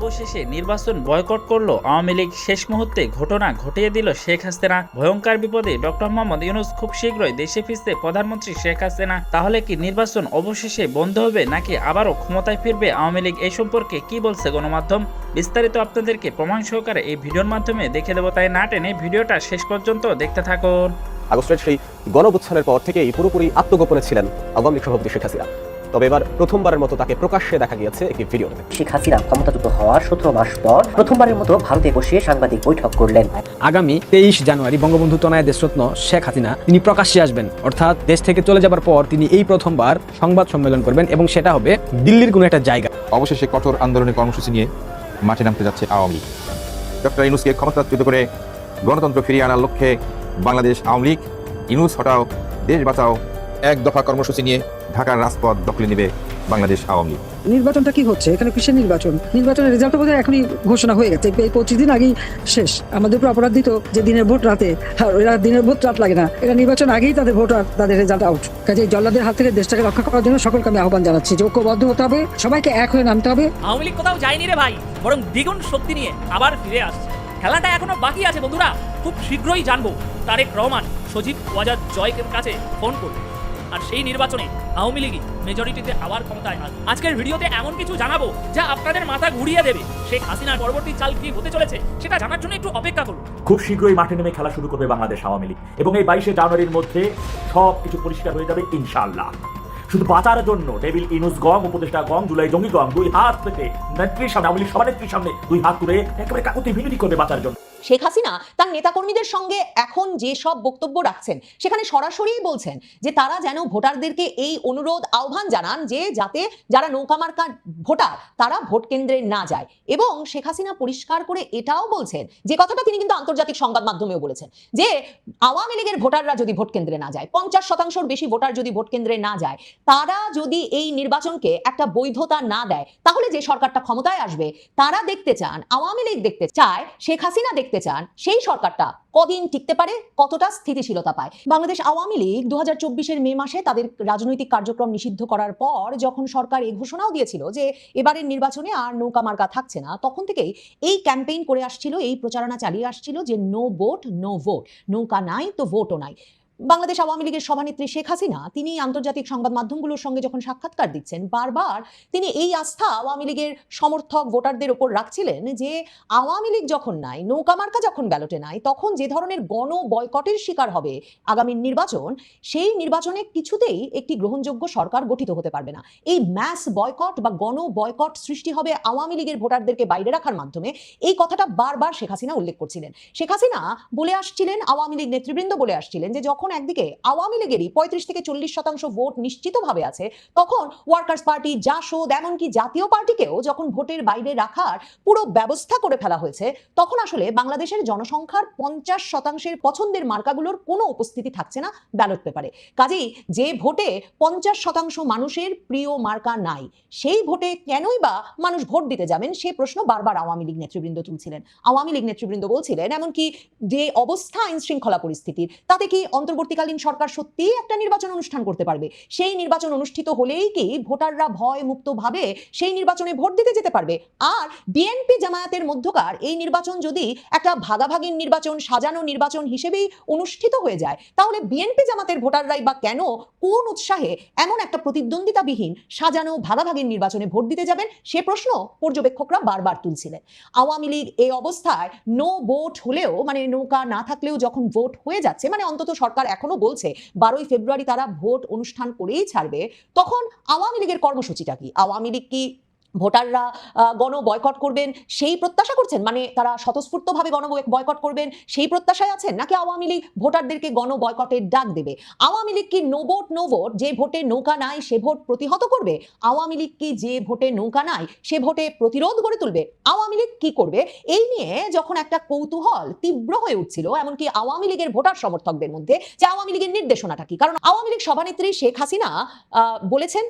অবশেষে নির্বাচন বয়কট করলো আওয়ামী লীগ। শেষ মুহূর্তে ঘটনা ঘটিয়ে দিল শেখ হাসিনা। ভয়ঙ্কর বিপদে ডক্টর মোহাম্মদ ইউনূস খুব শীঘ্রই দেশে ফিরছে প্রধানমন্ত্রী শেখ হাসিনা। তাহলে কি নির্বাচন অবশেষে বন্ধ হবে নাকি আবারও ক্ষমতায় ফিরবে আওয়ামী লীগ? এই সম্পর্কে কি বলছে গণমাধ্যম, বিস্তারিত আপনাদেরকে প্রমাণ সহকারে এই ভিডিওর মাধ্যমে দেখে দেবো। তাই না টেনে ভিডিওটা শেষ পর্যন্ত দেখতে থাকুন। আগস্টের সেই গণঅভ্যুত্থানের পর থেকেই পুরোপুরি আত্মগোপনে ছিলেন আওয়ামী লীগ সভাপতি শেখ হাসিনা। তবে এবার প্রথমবারের মতো তাকে প্রকাশ্যে দেখা গিয়েছে একটি ভিডিওতে। শেখ হাসিনা ক্ষমতাচ্যুত হওয়ার 17 মাস পর প্রথমবারের মতো ভারতে বসে সাংবাদিক বৈঠক করলেন। আগামী 23 জানুয়ারি বঙ্গবন্ধু তনয়া দেশরত্ন শেখ হাসিনা তিনি প্রকাশ্যে আসবেন, অর্থাৎ দেশ থেকে চলে যাবার পর তিনি এই প্রথমবার সংবাদ সম্মেলন করবেন এবং সেটা হবে দিল্লির কোনো একটা জায়গা। অবশেষে কঠোর আন্দোলনের কর্মসূচি নিয়ে মাঠে নামতে যাচ্ছে আওয়ামী লীগ। ডক্টর ইউনূসকে ক্ষমতাচ্যুত করে গণতন্ত্র ফিরিয়ে আনার লক্ষ্যে বাংলাদেশ আওয়ামী লীগ ইউনূস হটাও দেশ বাঁচাও এক দফা কর্মসূচি নিয়ে ঢাকার রাজপথ দখলে নেবে বাংলাদেশ আওয়ামী লীগ। নির্বাচনটা কি হচ্ছে এখানে? কিসের নির্বাচন? নির্বাচনের রেজাল্ট বোধহয় এখনই ঘোষণা হয়ে গেছে, এই 25 দিন আগেই শেষ। আমাদের উপর অপরাধ দিত যে দিনের ভোট রাতে, আর এরা দিনের ভোট রাত লাগে না, এরা নির্বাচন আগেই তাদের ভোট আর তাদের রেজাল্ট আউট। কাজে জল্লাদের হাত থেকে দেশটাকে রক্ষা করার জন্য সকলকে আমি আহ্বান জানাচ্ছি যে ঐক্যবদ্ধ হতে হবে, সবাইকে এক হয়ে নামতে হবে। আওয়ামী লীগ কোথাও যায়নি রে ভাই, বরং দ্বিগুণ শক্তি নিয়ে আবার ফিরে আসছে। খেলাটা এখনো বাকি আছে বন্ধুরা, খুব শীঘ্রই জানবো তারেক রহমান সজীব ওয়াজাদ জয়ের কাছে ফোন করবে, আর সেই নির্বাচনে আওয়ামী লীগই মেজরিটিতে আবার ক্ষমতায় আসবে। আজকের ভিডিওতে এমন কিছু জানাবো যা আপনাদের মাথা ঘুরিয়ে দেবে। শেখ হাসিনার পরবর্তী চাল কি হতে চলেছে সেটা জানার জন্য একটু অপেক্ষা করুন। খুব শীঘ্রই মাঠে নেমে খেলা শুরু করবে বাংলাদেশ আওয়ামী লীগ এবং এই 22 জানুয়ারির মধ্যে সব কিছু পরিষ্কার হয়ে যাবে ইনশাআল্লাহ। শুধু বাঁচার জন্য ডেভিল ইউনূস গং, উপদেষ্টা গং, জুলাই জঙ্গি গং দুই হাত পেতে নেত্রীর সামনে, আওয়ামী লীগ সভানেত্রীর সামনে দুই হাত তুলে একেবারে কাকুতি মিনতি করবে বাঁচার জন্য। শেখ হাসিনা তার নেতাকর্মীদের সঙ্গে এখন যে সব বক্তব্য রাখছেন সেখানে সরাসরি বলছেন যে তারা যেন ভোটারদেরকে এই অনুরোধ আহ্বান জানান যে যাতে যারা নৌকা মার্কা ভোটার তারা ভোট কেন্দ্রে না যায়। এবং শেখ হাসিনা পরিষ্কার করে এটাও বলছেন, যে কথাটা তিনি কিন্তু আন্তর্জাতিক সংবাদ মাধ্যমেও বলেছেন, যে আওয়ামী লীগের ভোটাররা যদি ভোট কেন্দ্রে না যায়, 50% বেশি ভোটার যদি ভোট কেন্দ্রে না যায়, তারা যদি এই নির্বাচনকে একটা বৈধতা না দেয়, তাহলে যে সরকারটা ক্ষমতায় আসবে তারা দেখতে চান, আওয়ামী লীগ দেখতে চায়, শেখ হাসিনা দেখতে চান সেই সরকারটা কদিন টিকতে পারে, কতটা স্থিতিশীলতা পায়। বাংলাদেশ আওয়ামী লীগ 2024-এর মে মাসে তাদের রাজনৈতিক কার্যক্রম নিষিদ্ধ করার পর যখন সরকার এই ঘোষণাও দিয়েছিল যে এবারের নির্বাচনে আর নৌকা মার্কা থাকছে না, তখন থেকেই এই ক্যাম্পেইন করে আসছিল, এই প্রচারণা চালিয়ে আসছিল যে নো ভোট নো ভোট, নৌকা নাই তো ভোটও নাই। বাংলাদেশ আওয়ামী লীগের সভানেত্রী শেখ হাসিনা তিনি আন্তর্জাতিক সংবাদ মাধ্যমগুলোর সঙ্গে যখন সাক্ষাৎকার দিচ্ছেন, বারবার তিনি এই আস্থা আওয়ামী লীগের সমর্থক ভোটারদের ওপর রাখছিলেন যে আওয়ামী লীগ যখন নাই, নৌকা মার্কা যখন ব্যালটে নাই, তখন যে ধরনের গণ বয়কটের শিকার হবে আগামী নির্বাচন, সেই নির্বাচনে কিছুতেই একটি গ্রহণযোগ্য সরকার গঠিত হতে পারবে না। এই ম্যাস বয়কট বা গণ বয়কট সৃষ্টি হবে আওয়ামী লীগের ভোটারদেরকে বাইরে রাখার মাধ্যমে, এই কথাটা বারবার শেখ হাসিনা উল্লেখ করছিলেন। শেখ হাসিনা বলে আসছিলেন, আওয়ামী লীগ নেতৃবৃন্দ বলে আসছিলেন যে যখন একদিকে আওয়ামী লীগেরই 35 থেকে 40% ভোট নিশ্চিতভাবে আছে, তখন ওয়ার্কার্স পার্টি, জাসদ, এমনকি জাতীয় পার্টিকেও যখন ভোটের বাইরে রাখার পুরো ব্যবস্থা করে ফেলা হয়েছে, তখন আসলে বাংলাদেশের জনসংখ্যার 50% পছন্দের মার্কাগুলোর কোনো উপস্থিতি থাকছে না ব্যালট পেপারে। কাজেই যে ভোটে 50% মানুষের প্রিয় মার্কা নাই, সেই ভোটে কেনই বা মানুষ ভোট দিতে যাবেন, সে প্রশ্ন বারবার আওয়ামী লীগ নেতৃবৃন্দ তুলছিলেন। আওয়ামী লীগ নেতৃবৃন্দ বলছিলেন, এমনকি যে অবস্থা আইন শৃঙ্খলা পরিস্থিতির, তাতে কি অন্তর্বর্তীকালীন সরকার সত্যিই একটা নির্বাচন অনুষ্ঠান করতে পারবে? সেই নির্বাচন অনুষ্ঠিত হলেই কি ভোটাররা ভয় মুক্ত ভাবে সেই নির্বাচনে ভোট দিতে যেতে পারবে? আর বিএনপি জামায়াতের মধ্যকার এই নির্বাচন যদি একটা ভাগাভাগির নির্বাচন, সাজানো নির্বাচন হিসেবেই অনুষ্ঠিত হয়ে যায়, তাহলে বিএনপি জামাতের ভোটাররাই বা কেন, কোন উৎসাহে এমন একটা প্রতিদ্বন্দ্বিতাবিহীন সাজানো ভাগাভাগির নির্বাচনে ভোট দিতে যাবেন? সে প্রশ্ন পর্যবেক্ষকরা বারবার তুলছিলেন। আওয়ামী লীগ এই অবস্থায় নো ভোট হলেও, মানে নৌকা না থাকলেও যখন ভোট হয়ে যাচ্ছে, মানে অন্তত সরকার এখনো বলছে 12 ফেব্রুয়ারি তারা ভোট অনুষ্ঠান করেই ছাড়বে, তখন আওয়ামী লীগের কর্মসূচিটা কি? আওয়ামী লীগ কি ভোটাররা গণ বয়কট করবেন সেই প্রত্যাশা করছেন, মানে তারা স্বতঃস্ফূর্তভাবে গণ বয়কট করবেন সেই প্রত্যাশায় আছেন, নাকি আওয়ামী লীগ ভোটারদেরকে গণ বয়কটের ডাক দেবে? আওয়ামী লীগ কি নো ভোট নো ভোট, যে ভোটে নৌকা নাই সে ভোট প্রতিহত করবে? আওয়ামী লীগ কি যে ভোটে নৌকা নাই সে ভোটে প্রতিরোধ গড়ে তুলবে? আওয়ামী লীগ কি করবে? এই নিয়ে যখন একটা কৌতূহল তীব্র হয়ে উঠছিল, এমনকি আওয়ামী লীগের ভোটার সমর্থকদের মধ্যে, যে আওয়ামী লীগের নির্দেশনাটা কি, কারণ আওয়ামী লীগ সভানেত্রী শেখ হাসিনা বলেছেন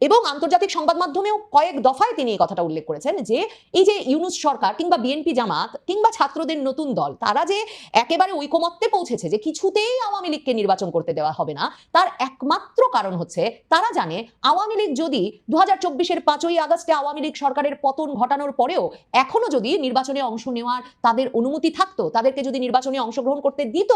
এবং আন্তর্জাতিক সংবাদ মাধ্যমেও কয়েক দফায় তিনি এই কথাটা উল্লেখ করেছেন যে এই যে ইউনূস সরকার কিংবা বিএনপি জামাত কিংবা ছাত্রদের নতুন দল তারা যে একেবারে ঐকমত্যে পৌঁছেছে যে কিছুতেই আওয়ামী লীগকে নির্বাচন করতে দেওয়া হবে না, তার একমাত্র কারণ হচ্ছে তারা জানে আওয়ামী লীগ যদি 2024-এর 5ই আগস্টে আওয়ামী লীগ সরকারের পতন ঘটানোর পরেও এখনো যদি নির্বাচনে অংশ নেওয়ার তাদের অনুমতি থাকতো, তাদেরকে যদি নির্বাচনে অংশগ্রহণ করতে দিত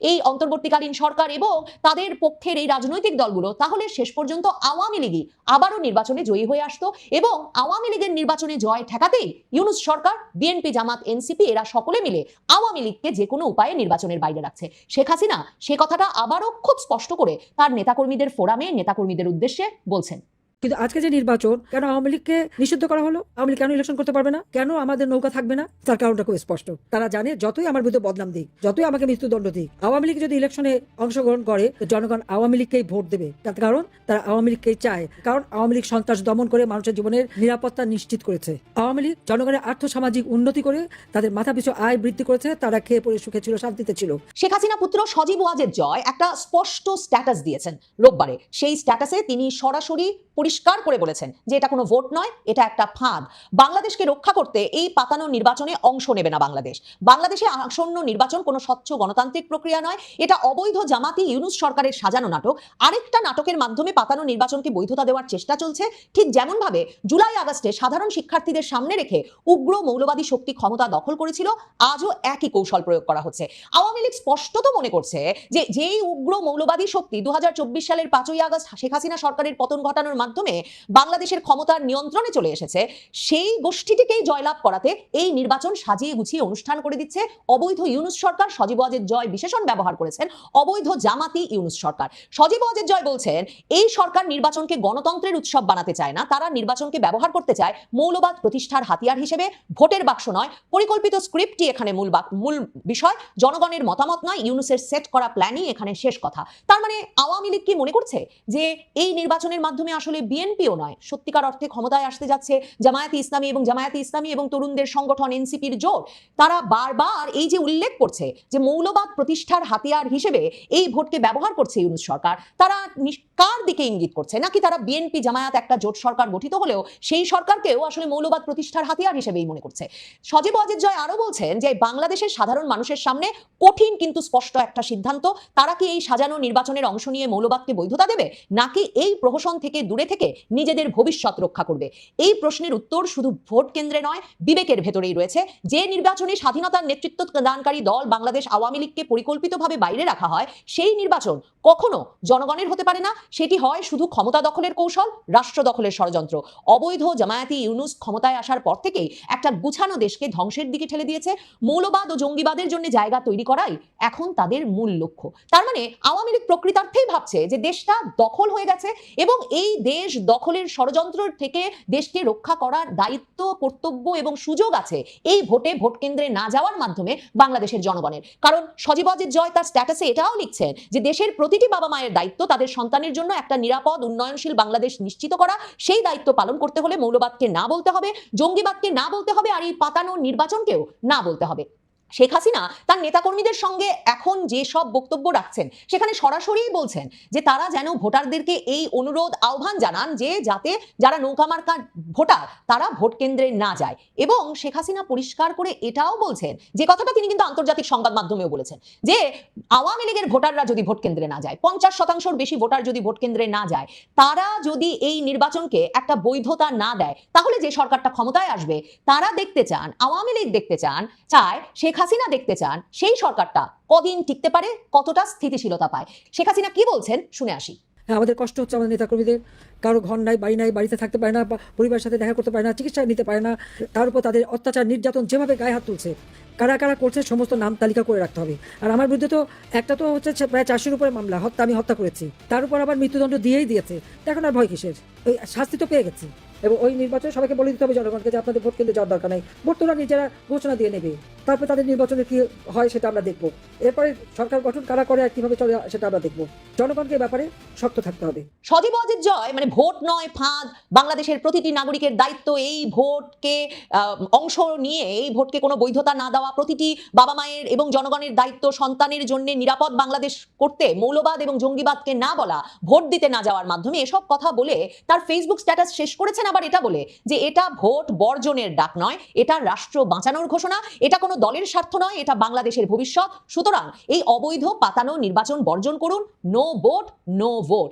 এই অন্তর্বর্তীকালীন সরকার এবং তাদের পক্ষের এই রাজনৈতিক দলগুলো, তাহলে শেষ পর্যন্ত আওয়ামী লীগই আবারও নির্বাচনে জয়ী হয়ে আসতো এবং আওয়ামী লীগের নির্বাচনে জয় ঠেকাতেই ইউনূস সরকার, বিএনপি জামাত এনসিপি এরা সকলে মিলে আওয়ামী লীগকে যে কোনো উপায়ে নির্বাচনের বাইরে রাখছে। শেখ হাসিনা সে কথাটা আবারও খুব স্পষ্ট করে তার নেতাকর্মীদের ফোরামে নেতাকর্মীদের উদ্দেশ্যে বলছেন। কিন্তু আজকে যে নির্বাচন, কেন আওয়ামী লীগকে নিষিদ্ধ করা হলো? আওয়ামী লীগ কেন ইলেকশন করতে পারবে না? কেন আমাদের নৌকা থাকবে না? তার কারণটা খুব স্পষ্ট। তারা জানে যতই আমার বিরুদ্ধে বদনাম দিক, যতই আমাকে মৃত্যুদণ্ড দিক, আওয়ামী লীগ যদি ইলেকশনে অংশগ্রহণ করে জনগণ আওয়ামী লীগকেই ভোট দেবে। তার কারণ তারা আওয়ামী লীগকেই চায়, কারণ আওয়ামী লীগ সন্ত্রাস দমন করে মানুষের জীবনের নিরাপত্তা নিশ্চিত করেছে। আওয়ামী লীগ জনগণের আর্থসামাজিক উন্নতি করে তাদের মাথাপিছু আয় বৃদ্ধি করেছে, তারা খেয়ে পরে সুখে ছিল, শান্তিতে ছিল। শেখ হাসিনা পুত্র সজীব ওয়াজেদ জয় একটা স্পষ্ট স্ট্যাটাস দিয়েছেন রোববারে। সেই স্ট্যাটাসে তিনি সরাসরি পরিষ্কার করে বলেছেন যে এটা কোনো ভোট নয়, এটা একটা ফাঁদ। বাংলাদেশকে রক্ষা করতে এই পাতানো নির্বাচনে অংশ নেবে না বাংলাদেশ। বাংলাদেশে আসন্ন নির্বাচন কোনো স্বচ্ছ গণতান্ত্রিক প্রক্রিয়া নয়, এটা অবৈধ জামাতি ইউনূস সরকারের সাজানো নাটক। আরেকটা নাটকের মাধ্যমে পাতানো নির্বাচনকে বৈধতা দেওয়ার চেষ্টা চলছে। ঠিক যেমন ভাবে জুলাই আগস্টে সাধারণ শিক্ষার্থীদের সামনে রেখে উগ্র মৌলবাদী শক্তি ক্ষমতা দখল করেছিল, আজও একই কৌশল প্রয়োগ করা হচ্ছে। আওয়ামী লীগ স্পষ্টত মনে করছে যে যেই উগ্র মৌলবাদী শক্তি 2024 সালের 5ই আগস্ট শেখ হাসিনা সরকারের পতন ঘটানোর মাধ্যমে বাংলাদেশের ক্ষমতার নিয়ন্ত্রণে চলে এসেছে, সেই গোষ্ঠীটিকেই জয়লাভ করাতে এই নির্বাচন সাজিয়ে গুছিয়ে অনুষ্ঠান করে দিচ্ছে অবৈধ ইউনূস সরকার। সজীব ওয়াজেদ জয় বিশেষণ ব্যবহার করেছেন অবৈধ জামাতি ইউনূস সরকার। সজীব ওয়াজেদ জয় বলছেন এই সরকার নির্বাচনকে গণতন্ত্রের উৎসব বানাতে চায় না, তারা নির্বাচনকে ব্যবহার করতে চায় মৌলবাদ প্রতিষ্ঠার হাতিয়ার হিসেবে। ভোটের বাক্স নয়, পরিকল্পিত স্ক্রিপ্টই এখানে মূল বিষয়, জনগণের মতামত নয়, ইউনূসের সেট করা প্ল্যানই এখানে শেষ কথা। তার মানে আওয়ামী লীগ কি মনে করছে যে এই নির্বাচনের মাধ্যমে আসলে বিএনপিও নয়, সত্যিকার অর্থে ক্ষমতায় আসতে যাচ্ছে জামায়াতে ইসলামী এবং তরুণদের সংগঠন এনসিপির জোট। তারা বারবার এই যে উল্লেখ করছে যে মৌলবাদ প্রতিষ্ঠার হাতিয়ার হিসেবে এই ভোটকে ব্যবহার করছে ইউনূস সরকার, তারা কার দিকে ইঙ্গিত করছে? নাকি তারা বিএনপি জামায়াত একটা জোট সরকার গঠিত হলেও সেই সরকারকেও আসলে মৌলবাদ প্রতিষ্ঠার হাতিয়ার হিসেবেই মনে করছে? সজীব ওয়াজেদ জয় আরো বলছেন যে বাংলাদেশের সাধারণ মানুষের সামনে কঠিন কিন্তু স্পষ্ট একটা সিদ্ধান্ত, তারা কি এই সাজানো নির্বাচনের অংশ নিয়ে মৌলবাদকে বৈধতা দেবে, নাকি এই প্রহসন থেকে দূরে থেকে নিজেদের ভবিষ্যৎ রক্ষা করবে? এই প্রশ্নের উত্তর শুধু ভোট কেন্দ্রে নয়, বিবেকের ভেতরেই রয়েছে। যে নির্বাচনে স্বাধীনতার নেতৃত্ব দানকারী দল বাংলাদেশ আওয়ামী লীগকে পরিকল্পিতভাবে বাইরে রাখা হয়, সেই নির্বাচন কখনো জনগণের হতে পারে না। সেটি হয় শুধু ক্ষমতা দখলের কৌশল, রাষ্ট্র দখলের ষড়যন্ত্র। অবৈধ জামায়াতি ইউনূস ক্ষমতায় আসার পর থেকেই একটা গুছানো দেশকে ধ্বংসের দিকে ঠেলে দিয়েছে। মৌলবাদ ও জঙ্গিবাদের জন্য জায়গা তৈরি করাই এখন তাদের মূল লক্ষ্য। তার মানে আওয়ামী লীগ প্রকৃতার্থেই ভাবছে যে দেশটা দখল হয়ে গেছে এবং এই দেশ দখলের ষড়যন্ত্র থেকে দেশকে রক্ষা করার দায়িত্ব, কর্তব্য এবং সুযোগ আছে এই ভোট কেন্দ্রে না যাওয়ার মাধ্যমে বাংলাদেশের জনগণের। কারণ সজীব ওয়াজেদ জয় তার স্ট্যাটাসে এটাও লিখছেন যে দেশের প্রতিটি বাবা মায়ের দায়িত্ব তাদের সন্তানের জন্য একটা নিরাপদ উন্নয়নশীল বাংলাদেশ নিশ্চিত করা। সেই দায়িত্ব পালন করতে হলে মৌলবাদকে না বলতে হবে, জঙ্গিবাদকে না বলতে হবে, আর এই পাতানো নির্বাচনকেও না বলতে হবে। শেখ হাসিনা তার নেতাকর্মীদের সঙ্গে এখন যে সব বক্তব্য রাখছেন সেখানে সরাসরি বলছেন যে তারা যেন ভোটারদেরকে এই অনুরোধ আহ্বান জানান যে যাতে যারা নৌকা মার্কা ভোটার তারা ভোট কেন্দ্রে না যায়। এবং শেখ হাসিনা পরিষ্কার করে এটাও বলছেন, যে কথাটা তিনি কিন্তু আন্তর্জাতিক সংবাদ মাধ্যমেও বলেছেন, যে আওয়ামী লীগের ভোটাররা যদি ভোট কেন্দ্রে না যায়, 50% বেশি ভোটার যদি ভোট কেন্দ্রে না যায়, তারা যদি এই নির্বাচনকে একটা বৈধতা না দেয়, তাহলে যে সরকারটা ক্ষমতায় আসবে তারা দেখতে চান, আওয়ামী লীগ দেখতে চায়, শেখ হাসিনা দেখতে চান সেই সরকারটা কদিন টিকতে পারে, কতটা স্থিতিশীলতা পায়। শেখ হাসিনা কি বলছেন শুনে আসি। আমাদের কষ্ট হচ্ছে, আমাদের নেতাকর্মীদের কারো ঘর নাই, বাড়ি নাই, বাড়িতে থাকতে পারে না, পরিবারের সাথে দেখা করতে পারে না, চিকিৎসা নিতে পারে না। তার উপর তাদের অত্যাচার নির্যাতন যেভাবে গায়ে হাত তুলছে, কারা কারা করছে সমস্ত নাম তালিকা করে রাখতে হবে। আর আমার বিরুদ্ধে তো একটা তো হচ্ছে প্রায় 400-র উপরে মামলা, আমি হত্যা করেছি, তার উপর আবার মৃত্যুদণ্ড দিয়েই দিয়েছে। এখন আর ভয় কিসের? ওই শাস্তি তো পেয়ে গেছি। এবং ওই নির্বাচনে সবাইকে বলে দিতে হবে জনগণকে যে আপনাদের ভোট কেন্দ্রে যাওয়ার দরকার নেই, ভোট তোরা নিজেরা ঘোষণা দিয়ে নেবে, তারপরে তাদের নির্বাচনে কি হয় সেটা আমরা দেখবো, এরপরে সরকার গঠন কারা করে আর কিভাবে চলে সেটা আমরা দেখবো। জনগণকে ব্যাপারে শক্ত থাকতে হবে। সজীব ওয়াজেদ জয় মানে ভোট নয় ফাঁদ, বাংলাদেশের প্রতিটি নাগরিকের দায়িত্ব এই ভোটকে অংশ নিয়ে এই ভোটকে কোনো বৈধতা না দেওয়া, প্রতিটি বাবা মায়ের এবং জনগণের দায়িত্ব সন্তানের জন্য নিরাপদ বাংলাদেশ করতে, মৌলবাদ এবং জঙ্গিবাদকে না বলা, ভোট দিতে না যাওয়ার মাধ্যমে এসব কথা বলে তার ফেসবুক স্ট্যাটাস শেষ করেছেন আবার এটা বলে যে এটা ভোট বর্জনের ডাক নয়, এটা রাষ্ট্র বাঁচানোর ঘোষণা, এটা কোনো দলের স্বার্থ নয়, এটা বাংলাদেশের ভবিষ্যৎ। সুতরাং এই অবৈধ পাতানো নির্বাচন বর্জন করুন, নো ভোট নো ভোট।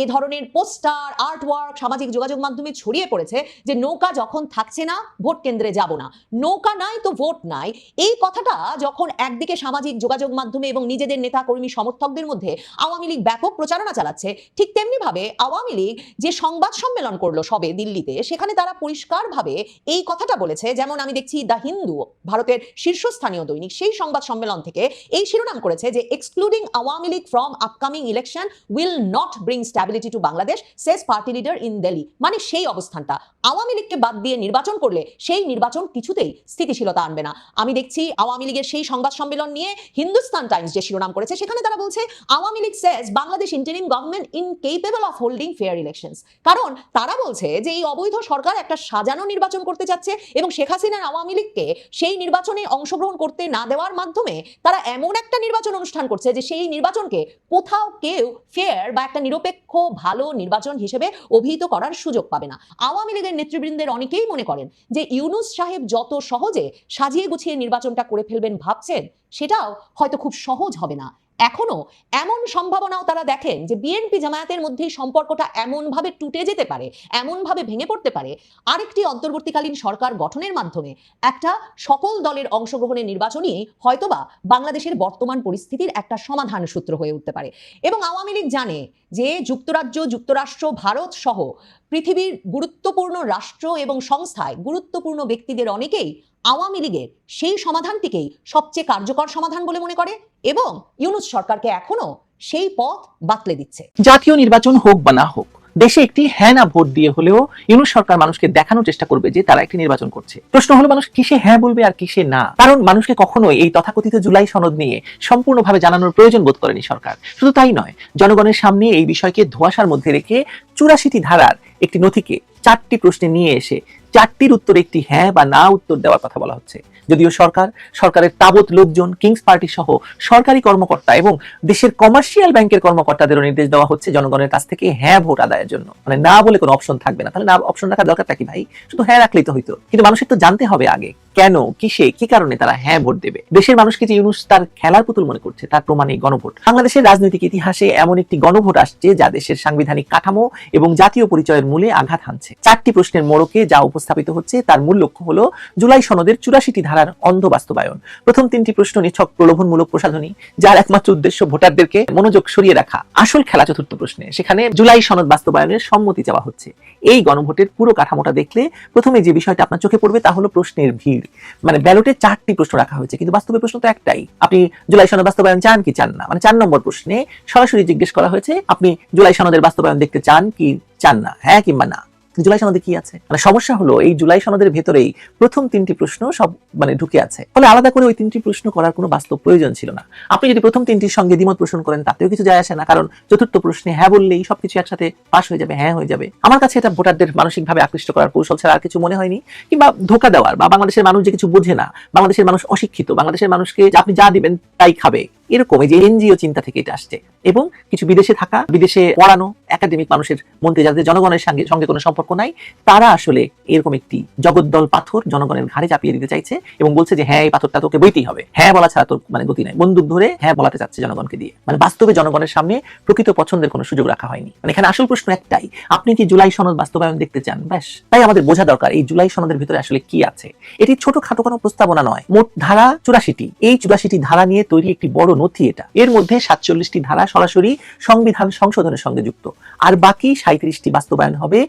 এ ধরনের পোস্টার, আর্টওয়ার্ক সামাজিক যোগাযোগ মাধ্যমে ছড়িয়ে পড়েছে যে নৌকা যখন থাকছে না ভোট কেন্দ্রে যাব না, নৌকা নাই তো ভোট নাই। এই কথাটা যখন একদিকে সামাজিক যোগাযোগ মাধ্যমে এবং নিজেদের নেতা কর্মী সমর্থকদের মধ্যে আওয়ামী লীগ ব্যাপক প্রচারণা চালাচ্ছে, ঠিক তেমনি ভাবে আওয়ামী লীগ যে সংবাদ সম্মেলন করলো সবে দিল্লিতে, সেখানে তারা পরিষ্কারভাবে এই কথাটা বলেছে। যেমন আমি দেখছি দ্য হিন্দু, ভারতের শীর্ষস্থানীয় দৈনিক, সেই সংবাদ সম্মেলন থেকে এই শিরোনাম করেছে যে excluding Awami League from upcoming election will not bring stability to Bangladesh, says party leader in Delhi. মানে সেই অবস্থানটা, আওয়ামী লীগকে বাদ দিয়ে নির্বাচন করলে সেই নির্বাচন কিছুতেই স্থিতিশীলতা আনবে না। আমি দেখছি আওয়ামী লীগের সেই সংবাদ সম্মেলন নিয়ে হিন্দুস্তান টাইমস যে শিরোনাম করেছে, সেখানে তারা বলছে Awami League says Bangladesh interim government incapable of holding fair elections. কারণ তারা বলছে যে এই অবৈধ সরকার একটা সাজানো নির্বাচন করতে চাচ্ছে এবং শেখ হাসিনার আওয়ামী লীগকে সেই নির্বাচনে অংশগ্রহণ করতে না দেওয়ার মাধ্যমে তারা এমন একটা নির্বাচন অনুষ্ঠান করছে যে সেই নির্বাচনকে কোথাও কেউ ফেয়ার বা একটা নিরপেক্ষ ভালো নির্বাচন হিসেবে অভিহিত করার সুযোগ পাবে না। আওয়ামী লীগের নেতৃবৃন্দের অনেকেই মনে করেন যে ইউনূস সাহেব যত সহজে সাজিয়ে গুছিয়ে নির্বাচনটা করে ফেলবেন ভাবছেন, সেটাও হয়তো খুব সহজ হবে না। এখনো এমন সম্ভাবনাও তারা দেখেন যে বিএনপি জামায়াতের মধ্যে সম্পর্কটা এমনভাবে টুটে যেতে পারে, এমনভাবে ভেঙে পড়তে পারে, আরেকটি অন্তর্বর্তীকালীন সরকার গঠনের মাধ্যমে একটা সকল দলের অংশগ্রহণের নির্বাচনই হয়তোবা বাংলাদেশের বর্তমান পরিস্থিতির একটা সমাধান সূত্র হয়ে উঠতে পারে। এবং আওয়ামী লীগ জানে যে যুক্তরাজ্য, যুক্তরাষ্ট্র, ভারত সহ পৃথিবীর গুরুত্বপূর্ণ রাষ্ট্র এবং সংস্থায় গুরুত্বপূর্ণ ব্যক্তিদের অনেকেই আওয়ামী লীগের সেই সমাধানটিকেই সবচেয়ে কার্যকর সমাধান বলে মনে করে এবং ইউনূস সরকারকে এখনো সেই পথ বাতলে দিচ্ছে। জাতীয় নির্বাচন হোক বা না হোক, দেশে একটি হ্যাঁ না ভোট দিয়ে হলেও ইউনূস সরকার মানুষকে দেখানোর চেষ্টা করবে যে তারা একটি নির্বাচন করছে। প্রশ্ন হলো মানুষ কিসে হ্যাঁ বলবে আর কিসে না। কারণ মানুষকে কখনোই এই তথাকথিত জুলাই সনদ নিয়ে সম্পূর্ণভাবে জানানোর প্রয়োজন বোধ করেনি সরকার। শুধু তাই নয়, জনগণের সামনে এই বিষয়কে ধোঁয়াশার মধ্যে রেখে 84টি ধারার একটি নথিকে 4টি প্রশ্নে নিয়ে এসে 4টির উত্তরে একটি হ্যাঁ বা না উত্তর দেওয়ার কথা বলা হচ্ছে। যদিও সরকারের তাবৎ লোকজন, কিংস পার্টি সহ সরকারি কর্মকর্তা এবং দেশের কমার্শিয়াল ব্যাংকের কর্মকর্তাদেরও নির্দেশ দেওয়া হচ্ছে জনগণের কাছ থেকে হ্যাঁ ভোট আদায়ের জন্য। মানে না বলে কোনো অপশন থাকবে না। তাহলে না অপশন রাখার দরকারটা কি ভাই? শুধু হ্যাঁ রাখলেই তো হইতো। কিন্তু মানুষের তো জানতে হবে আগে কেন, কিসে, কি কারণে তারা হ্যাঁ ভোট দেবে। দেশের মানুষকে যে ইউনূস তার খেলার পুতুল মনে করছে তার প্রমাণ এই গণভোট। বাংলাদেশের রাজনৈতিক ইতিহাসে এমন একটি গণভোট আসছে যা দেশের সাংবিধানিক কাঠামো এবং জাতীয় পরিচয়ের মূলে আঘাত হানছে। 4টি প্রশ্নের মোড়কে যা উপস্থাপিত হচ্ছে তার মূল লক্ষ্য হলো জুলাই সনদের 84টি ধারার অন্ধ বাস্তবায়ন। প্রথম 3টি প্রশ্ন নিছক প্রলোভনমূলক প্রসাধনী, যার একমাত্র উদ্দেশ্য ভোটারদেরকে মনোযোগ সরিয়ে রাখা। আসল খেলা 4র্থ প্রশ্নে, সেখানে জুলাই সনদ বাস্তবায়নের সম্মতি চাওয়া হচ্ছে। এই গণভোটের পুরো কাঠামোটা দেখলে প্রথমে যে বিষয়টা আপনার চোখে পড়বে তা হলো প্রশ্নের ভিড়। মানে ব্যালটে 4টি প্রশ্ন রাখা হয়েছে, কিন্তু বাস্তবে প্রশ্ন তো একটাই, আপনি জুলাই সনদ বাস্তবায়ন চান কি চান না। মানে 4 নম্বর প্রশ্নে সরাসরি জিজ্ঞেস করা হয়েছে আপনি জুলাই সনদের বাস্তবায়ন দেখতে চান কি চান না, হ্যাঁ কিংবা না। জুলাই সনদে কি আছে? মানে সমস্যা হলো এই জুলাই সনদের ভেতরেই প্রথম 3টি প্রশ্ন সব মানে ঢুকে আছে। ফলে আলাদা করে ওই 3টি প্রশ্ন করার কোনো বাস্তব প্রয়োজন ছিল না। আপনি যদি প্রথম 3টির সঙ্গে দ্বিমত পোষণ করেন তাতেও কিছু যায় আসে না, কারণ 4র্থ প্রশ্নে হ্যাঁ বললেই সবকিছু একসাথে পাস হয়ে যাবে, হ্যাঁ হয়ে যাবে। আমার কাছে এটা ভোটারদের মানসিকভাবে আকৃষ্ট করার কৌশল ছাড়া আর কিছু মনে হয়নি, কিংবা ধোঁকা দেওয়ার বা বাংলাদেশের মানুষ যে কিছু বোঝে না, বাংলাদেশের মানুষ অশিক্ষিত, বাংলাদেশের মানুষকে আপনি যা দিবেন তাই খাবে, এরকম এই যে এনজিও চিন্তা থেকে এটা আসছে। এবং কিছু বিদেশে থাকা, বিদেশে পড়ানো একাডেমিক মানুষের মধ্যে যাদের জনগণের সঙ্গে কোনো সম্পর্ক নাই, তারা আসলে এরকম একটি জগদ্দল পাথর জনগণের ঘাড়ে চাপিয়ে দিতে চাইছে এবং বলছে যে হ্যাঁ এই পাথরটা তোকে বইতেই হবে, হ্যাঁ বলা ছাড়া তোর মানে গতি নাই। বন্দুক ধরে হ্যাঁ বলাতে চাচ্ছে জনগণকে দিয়ে। মানে বাস্তবে জনগণের সামনে প্রকৃত পছন্দের কোনো সুযোগ রাখা হয়নি। মানে এখানে আসল প্রশ্ন একটাই, আপনি কি জুলাই সনদ বাস্তবায়ন দেখতে চান? ব্যাস। তাই আমাদের বোঝা দরকার এই জুলাই সনদের ভিতরে আসলে কি আছে। এটি ছোটখাটো কোনো প্রস্তাবনা নয়, মোট ধারা 84টি। এই 84টি ধারা নিয়ে তৈরি একটি বড় নথি এটা। এর মধ্যে 47টি ধারা সরাসরি সংবিধান সংশোধনের সঙ্গে যুক্ত, আর বাকি 37টি বাস্তবায়ন হবে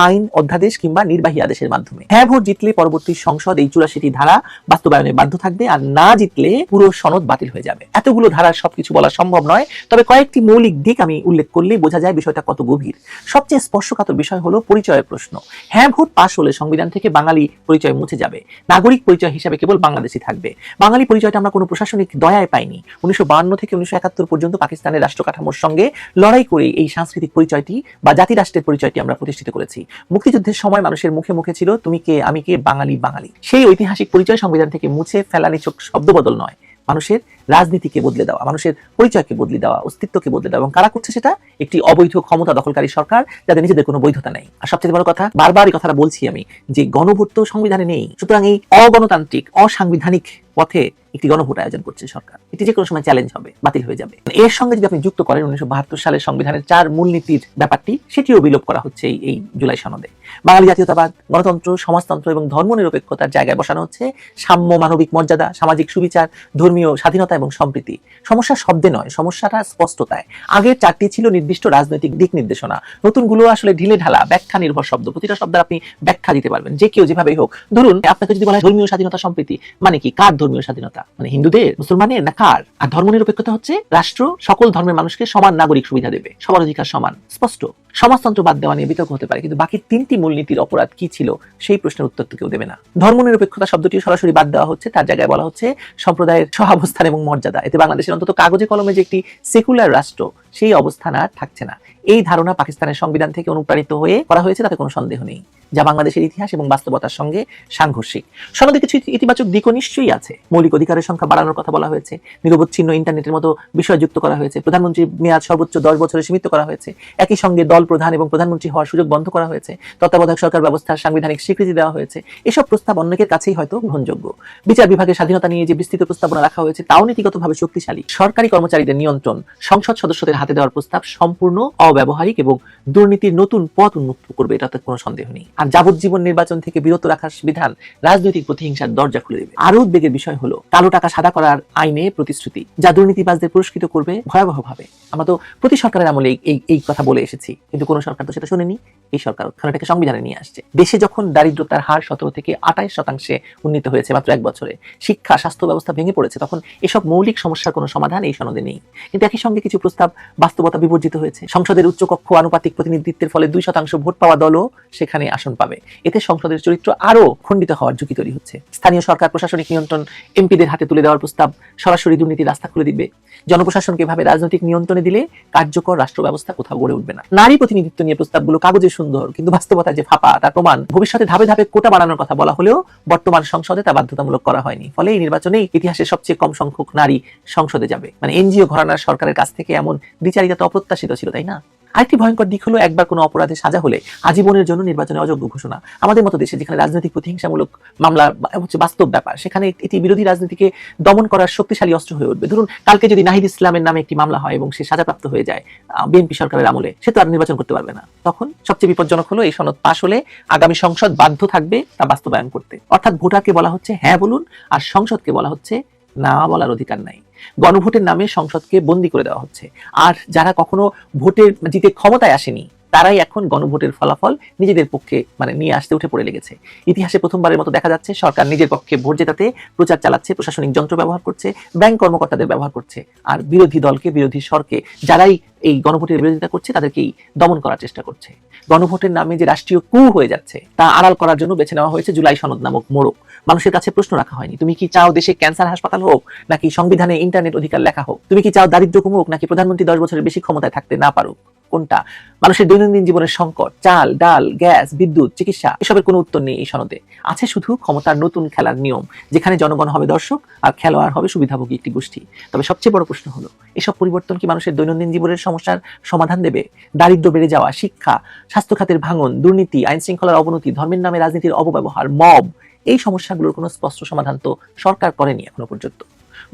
আইন, অধ্যাদেশ কিংবা নির্বাহী আদেশের মাধ্যমে। হ্যাঁ ভোট জিতলে পরবর্তী সংসদ এই 84টি ধারা বাস্তবায়নে বাধ্য থাকবে, আর না জিতলে পুরো সনদ বাতিল হয়ে যাবে। এতগুলো ধারার সবকিছু বলা সম্ভব নয়, তবে কয়েকটি মৌলিক দিক আমি উল্লেখ করলেই বোঝা যায় বিষয়টা কত গভীর। সবচেয়ে স্পর্শকাতর বিষয় হলো পরিচয়ের প্রশ্ন। হ্যাঁ ভোট পাশ হলে সংবিধান থেকে বাঙালি পরিচয় মুছে যাবে, নাগরিক পরিচয় হিসাবে কেবল বাংলাদেশি থাকবে। বাঙালি পরিচয়টা আমরা কোনো প্রশাসনিক দয়ায় পাইনি। 1952 থেকে 1971 পর্যন্ত পাকিস্তানের রাষ্ট্র কাঠামোর সঙ্গে লড়াই করে এই সাংস্কৃতিক পরিচয়টি বা জাতি রাষ্ট্রের পরিচয়টি আমরা প্রতিষ্ঠিত করেছি। মুক্তিযুদ্ধের সময় মানুষের মুখে মুখে ছিল তুমি কে, আমি কে, বাঙালি বাঙালি। সেই ঐতিহাসিক পরিচয় সংবিধান থেকে মুছে ফেলা নিছক শব্দবদল নয়, মানুষের রাজনীতিকে বদলে দেওয়া, মানুষের পরিচয়কে বদলে দেওয়া, অস্তিত্বকে বদলে দেওয়া। এবং কারা করছে সেটা? একটি অবৈধ ক্ষমতা দখলকারী সরকার, যাদের নিজেদের কোনো বৈধতা নেই। আর সবচেয়ে বড় কথা, বারবার এই কথাটা বলছি আমি, যে গণভোট তো সংবিধানে নেই। সুতরাং এই অগণতান্ত্রিক, অসাংবিধানিক পথে একটি গণভোট আয়োজন করছে সরকার, এটি যে কোনো সময় চ্যালেঞ্জ হবে, বাতিল হয়ে যাবে। এর সঙ্গে যদি আপনি যুক্ত করেন 1972 সালের সংবিধানের 4 মূলনীতির ব্যাপারটি, সেটিও বিলোপ করা হচ্ছে এই জুলাই সনদে। বাঙালি জাতীয়তাবাদ, গণতন্ত্র, সমাজতন্ত্র এবং ধর্মনিরপেক্ষতার জায়গায় বসানো হচ্ছে সাম্য, মানবিক মর্যাদা, সামাজিক সুবিচার, ধর্মীয় স্বাধীনতা এবং সম্প্রীতি। সমস্যা শব্দে নয়, সমস্যাটা স্পষ্টতায়। আগের 4টি ছিল নির্দিষ্ট রাজনৈতিক দিক নির্দেশনা, নতুনগুলো আসলে ঢিলে ঢালা ব্যাখ্যা নির্ভর শব্দ। প্রতিটা শব্দের আপনি ব্যাখ্যা দিতে পারবেন, যে কেউ যেভাবেই হোক। ধরুন আপনাকে যদি বলা হয় ধর্মীয় স্বাধীনতা, সম্প্রীতি মানে কি? কার ধর্মীয় স্বাধীনতা? মানে হিন্দুদের, মুসলমানের, না কার? আর ধর্মনিরপেক্ষতা হচ্ছে রাষ্ট্র সকল ধর্মের মানুষকে সমান নাগরিক সুবিধা দেবে, সবার অধিকার সমান। স্পষ্ট। সমাজতন্ত্র বাদ দেওয়া নিয়ে বিতর্ক হতে পারে, কিন্তু বাকি 3টি মূলনীতির অপরাধ কি ছিল সেই প্রশ্নের উত্তর তো কেউ দেবে না। ধর্মনিরপেক্ষতা শব্দটি সরাসরি বাদ দেওয়া হচ্ছে, তার জায়গায় বলা হচ্ছে সম্প্রদায়ের সহাবস্থান এবং মর্যাদা। এতে বাংলাদেশের অন্তত কাগজে কলমে যে একটি সেকুলার রাষ্ট্র, সেই অবস্থান আর থাকছে না। এই ধারণা পাকিস্তানের সংবিধান থেকে অনুপ্রাণিত হয়ে করা হয়েছে, তাতে কোনো সন্দেহ নেই, যা বাংলাদেশের ইতিহাস এবং বাস্তবতার সঙ্গে সাংঘর্ষিক। সনদে কিছু ইতিবাচক দিকও নিশ্চয়ই আছে। মৌলিক অধিকারের সংখ্যা বাড়ানোর কথা বলা হয়েছে, নিরবচ্ছিন্ন ইন্টারনেটের মতো বিষয় যুক্ত করা হয়েছে, প্রধানমন্ত্রীর মেয়াদ সর্বোচ্চ 10 বছরে সীমিত করা হয়েছে, একই সঙ্গে দল প্রধান এবং প্রধানমন্ত্রী হওয়ার সুযোগ বন্ধ করা হয়েছে, তত্ত্বাবধায়ক সরকার ব্যবস্থার সাংবিধানিক স্বীকৃতি দেওয়া হয়েছে। এসব প্রস্তাব অনেকের কাছেই হয়তো গ্রহণযোগ্য। বিচার বিভাগের স্বাধীনতা নিয়ে যে বিস্তৃত প্রস্তাবনা রাখা হয়েছে, তাও নীতিগতভাবে শক্তিশালী। সরকারি কর্মচারীদের নিয়ন্ত্রণ সংসদ সদস্যদের হাতে দেওয়ার প্রস্তাব সম্পূর্ণ অব্যবহারিক এবং দুর্নীতির নতুন পথ উন্মুক্ত করবে, এটাতে কোনো সন্দেহ নেই। আর যাবজ্জীবন নির্বাচন থেকে বিরত রাখার বিধান রাজনৈতিক প্রতিহিংসার দরজা খুলে দেবে। আরো উদ্বেগের বিষয় হলো কালো টাকা সাদা করার আইনে প্রতিশ্রুতি, যা দুর্নীতিবাজদের পুরস্কৃত করবে ভয়াবহভাবে। আমরা তো প্রতি সরকারের আমলে এই কথা বলে এসেছি, কিন্তু কোনো সরকার তো সেটা শোনেনি। এই সরকার এটাকে সংবিধানে নিয়ে আসছে। দেশে যখন দারিদ্রতার হার 17 থেকে 28% উন্নীত হয়েছে মাত্র 1 বছরে, শিক্ষা, স্বাস্থ্য ব্যবস্থা ভেঙে পড়েছে, তখন এসব মৌলিক সমস্যার কোনো সমাধান এই সনদে নেই। কিন্তু একই সঙ্গে কিছু প্রস্তাব বাস্তবতা বিবর্জিত হয়েছে। সংসদের উচ্চকক্ষ আনুপাতিক প্রতিনিধিত্বের ফলে 2% ভোট পাওয়া দলও সেখানে আসন পাবে। এতে সংসদের চরিত্র আরো খণ্ডিত হওয়ার ঝুঁকি তৈরি হচ্ছে। স্থানীয় সরকার প্রশাসনিক নিয়ন্ত্রণ এমপিদের হাতে তুলে দেওয়ার প্রস্তাব সরাসরি দুর্নীতির রাস্তা খুলে দিবে। জনপ্রশাসনকে এভাবে রাজনৈতিক নিয়ন্ত্রণে দিলে কার্যকর রাষ্ট্র ব্যবস্থা কোথাও গড়ে উঠবে না। নারী প্রতিনিধিত্ব নিয়ে প্রস্তাবগুলো কাগজে সুন্দর, কিন্তু বাস্তবতা যে ফাঁপা তার প্রমাণ। ভবিষ্যতে ধাপে ধাপে কোটা বাড়ানোর কথা বলা হলেও বর্তমান সংসদে তা বাধ্যতামূলক করা হয়নি। ফলে এই নির্বাচনে ইতিহাসের সবচেয়ে কম সংখ্যক নারী সংসদে যাবে। মানে এনজিও ঘরানার সরকারের কাছ থেকে এমন দ্বিচারিতা তো অপ্রত্যাশিত ছিল, তাই না? আরেকটি ভয়ঙ্কর দিক হলো একবার কোনো অপরাধে সাজা হলে আজীবনের জন্য নির্বাচনে অযোগ্য ঘোষণা। আমাদের মতো দেশে যেখানে রাজনৈতিক প্রতিহিংসামূলক মামলা হচ্ছে বাস্তব ব্যাপার, সেখানে এটি বিরোধী রাজনীতিকে দমন করার শক্তিশালী অস্ত্র হয়ে উঠবে। ধরুন কালকে যদি নাহিদ ইসলামের নামে একটি মামলা হয় এবং সে সাজাপ্রাপ্ত হয়ে যায় বিএনপি সরকারের আমলে, সে তো আর নির্বাচন করতে পারবে না। তখন সবচেয়ে বিপজ্জনক হলো এই সনদ পাশ হলে আগামী সংসদ বাধ্য থাকবে তা বাস্তবায়ন করতে। অর্থাৎ ভোটারকে বলা হচ্ছে হ্যাঁ বলুন, আর সংসদকে বলা হচ্ছে না বলার অধিকার নাই। গণভোটের নামে সংসদকে বন্দী করে দেওয়া হচ্ছে। আর যারা কখনো ভোটের জিতে ক্ষমতায় আসেনি, তারাই এখন গণভোটের ফলাফল নিজেদের পক্ষে নিয়ে আসতে উঠে পড়ে লেগেছে। ইতিহাসে প্রথমবারের মতো দেখা যাচ্ছে সরকার নিজের পক্ষে ভোট জেতাতে প্রচার চালাচ্ছে, প্রশাসনিক যন্ত্র ব্যবহার করছে, ব্যাংক কর্মকর্তাদের ব্যবহার করছে, আর বিরোধী দলকে, বিরোধী স্বরকে, যারাই এই গণভোটের বিরোধিতা করছে তাদেরকেই দমন করার চেষ্টা করছে। গণভোটের নামে যে রাষ্ট্রীয় কূ হয়ে যাচ্ছে তা আড়াল করার জন্য বেছে নেওয়া হয়েছে জুলাই সনদ নামক মোড়ক। মানুষের কাছে প্রশ্ন রাখা হয়নি, তুমি কি চাও দেশে ক্যান্সার হাসপাতাল হোক, নাকি সংবিধানে ইন্টারনেট অধিকার লেখা হোক? তুমি কি চাও দারিদ্র্য কমুক, নাকি প্রধানমন্ত্রী 10 বছরের বেশি ক্ষমতায় থাকতে না পারুক? কোনটা? মানুষের দৈনন্দিন জীবনের সংকট, চাল, ডাল, গ্যাস, বিদ্যুৎ, চিকিৎসা, এসবের কোনো উত্তর নেই এই সনদে। আছে শুধু ক্ষমতার নতুন খেলার নিয়ম, যেখানে জনগণ হবে দর্শক আর খেলোয়াড় হবে সুবিধাভোগী একটি গোষ্ঠী। তবে সবচেয়ে বড় প্রশ্ন হলো, এসব পরিবর্তন কি মানুষের দৈনন্দিন জীবনের সমস্যার সমাধান দেবে? দারিদ্র্য বেড়ে যাওয়া, শিক্ষা, স্বাস্থ্য খাতের ভাঙন, দুর্নীতি, আইন শৃঙ্খলার অবনতি, ধর্মের নামে রাজনীতির অপব্যবহার, মব, এই সমস্যাগুলোর কোনো স্পষ্ট সমাধান তো সরকার করেনি এখনো পর্যন্ত।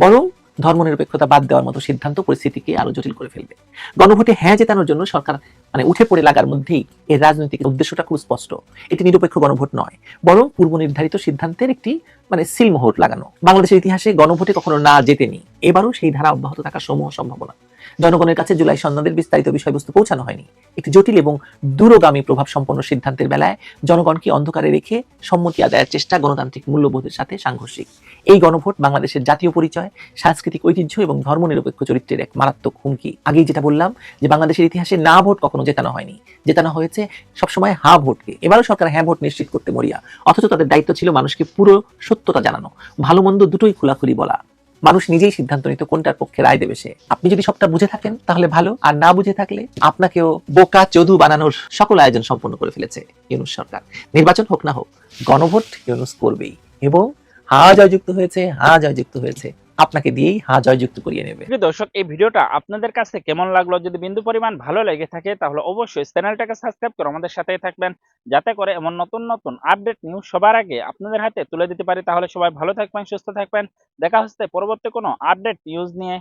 বরং ধর্মনিরপেক্ষতা বাদ দেওয়ার মতো সিদ্ধান্ত পরিস্থিতিকে আরো জটিল করে ফেলবে। গণভোটে হ্যাঁ জেতানোর জন্য সরকার মানে উঠে পড়ে লাগার মধ্যেই এর রাজনৈতিক উদ্দেশ্যটা খুব স্পষ্ট। এটি নিরপেক্ষ গণভোট নয়, বরং পূর্ব নির্ধারিত সিদ্ধান্তের একটি মানে সিলমোহর লাগানো। বাংলাদেশের ইতিহাসে গণভোটে কখনো না জেতেনি, এবারও সেই ধারা অব্যাহত থাকার সমূহ সম্ভাবনা। জনগণের কাছে জুলাই সনদের বিস্তারিত বিষয়বস্তু পৌঁছানো হয়নি। একটি জটিল এবং দূরগামী প্রভাব সম্পন্ন সিদ্ধান্তের বেলায় জনগণকে অন্ধকারে রেখে সম্মতি আদায়ের চেষ্টা গণতান্ত্রিক মূল্যবোধের সাথে সাংঘর্ষিক। এই গণভোট বাংলাদেশের জাতীয় পরিচয়, সাংস্কৃতিক ঐতিহ্য এবং ধর্মনিরপেক্ষ চরিত্রের এক মারাত্মক হুমকি। আগেই যেটা বললাম যে বাংলাদেশের ইতিহাসে না ভোট কখনো জেতানো হয়নি, জেতানো হয়েছে সবসময় হা ভোটকে। এবারও সরকার হ্যাঁ ভোট নিশ্চিত করতে মরিয়া, অথচ তাদের দায়িত্ব ছিল মানুষকে পুরো সত্যতা জানানো, ভালো মন্দ দুটোই খোলাখুলি বলা। মানুষ নিজেই সিদ্ধান্ত নিত কোনটার পক্ষে রায় দেবে সে। আপনি যদি সবটা বুঝে থাকেন তাহলে ভালো, আর না বুঝে থাকলে আপনাকেও বোকা চোদু বানানোর সকল আয়োজন সম্পন্ন করে ফেলেছে ইউনূস সরকার। নির্বাচন হোক না হোক, গণভোট ইউনূস করবেই, এবং হা জয়যুক্ত হয়েছে, হা জয়যুক্ত হয়েছে, আপনাকে দিয়েই হা জয়যুক্ত করিয়ে নেবে। প্রিয় দর্শক, এই ভিডিওটা আপনাদের কাছে কেমন লাগলো? যদি বিন্দু পরিমাণ ভালো লেগে থাকে তাহলে অবশ্যই চ্যানেলটাকে সাবস্ক্রাইব করে আমাদের সাথেই থাকবেন, যাতে করে এমন নতুন নতুন আপডেট নিউজ সবার আগে আপনাদের হাতে তুলে দিতে পারি। তাহলে সবাই ভালো থাকবেন, সুস্থ থাকবেন। দেখা হচ্ছে পরবর্তী কোনো আপডেট নিউজ নিয়ে।